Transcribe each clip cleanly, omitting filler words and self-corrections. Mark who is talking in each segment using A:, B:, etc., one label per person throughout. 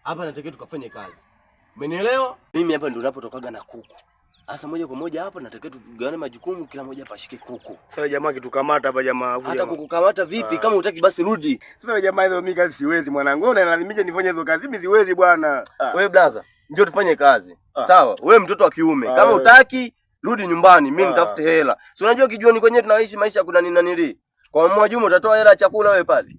A: Hapa natakiwa tukafanye kazi. Umenielewa? Mimi hapa ndio napotokaga na kuku. Sasa moja kwa moja hapa natakiwa tugawane majukumu, kila mmoja hapa ashike kuku.
B: Sasa jamaa kitukamata hapa jamaa.
A: Hata kukukamata vipi? Kama hutaki basi rudi.
B: Sasa jamaa hizo mimi kazi siwezi mwanangu. Na mimi nifanye hizo kazi mimi siwezi bwana.
A: Wewe blaza, njoo tufanye kazi. Sawa? Wewe mtoto wa kiume. Kama hutaki rudi nyumbani, mimi nitafute hela. Si unajua kijioni kwenyewe tunaishi maisha kuna nini? Kwa mama Juma utatoa hela ya chakula wewe pale.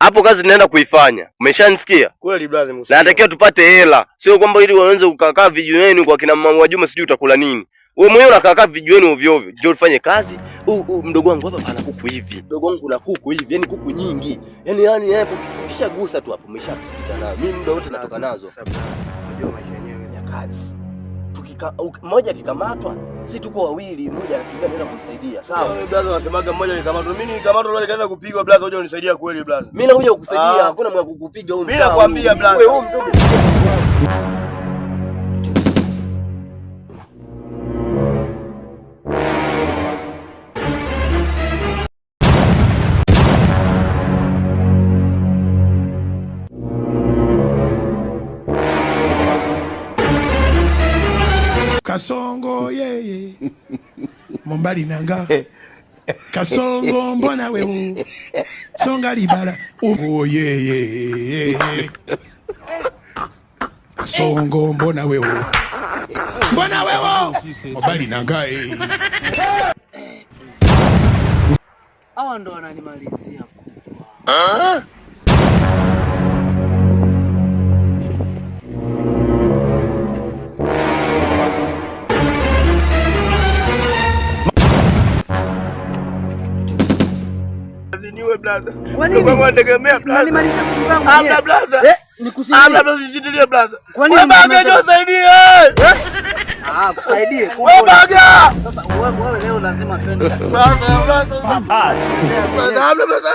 A: Hapo kazi tunaenda kuifanya. Umeshanisikia?
B: Kweli blaza mimi.
A: Na natakiwa tupate hela. Sio kwamba ili waanze kukaa vijiweni kwa kina mama Juma sijui utakula nini. Wewe mwenyewe unakaa vijiweni ovyo ovyo. Njoo tufanye kazi. Mdogo wangu hapa pana kuku hivi. Mdogo wangu kuna kuku hivi, yani kuku nyingi. Yani hapo kisha gusa tu hapo umeshapita nayo. Mimi muda wote natoka nazo.
B: Unajua maisha yenyewe ya kazi.
A: Mmoja akikamatwa, si tuko wawili, mmoja anakimbia naenda kumsaidia. Sawa?
B: Wewe blaza unasemaga mmoja akikamatwa. Mimi nikamatwa leo nikaanza kupigwa blaza, hoja unisaidia kweli blaza.
A: Mimi nakuja kukusaidia, hakuna mwa kukupiga huyu.
B: Mimi nakwambia blaza.
A: Wewe huyu mtoto.
C: Kasongo yeye Mombali nanga Kasongo mbona wewe Songa libala oh yeye Kasongo mbona wewe Mombali nanga
D: Hawa ndo wananimalizia.
B: Niwe blaza.
D: Kwa nini?
B: Mungu anategemea blaza.
D: Unanimaliza kuku zangu.
B: Amna blaza.
D: Nikusaidie.
B: Amna blaza usijitilie blaza.
D: Kwa nini?
B: Wewe baga usaidie.
D: Kusaidie.
B: Wewe baga.
D: Sasa wewe leo lazima twende.
B: Blaza. Blaza. Blaza.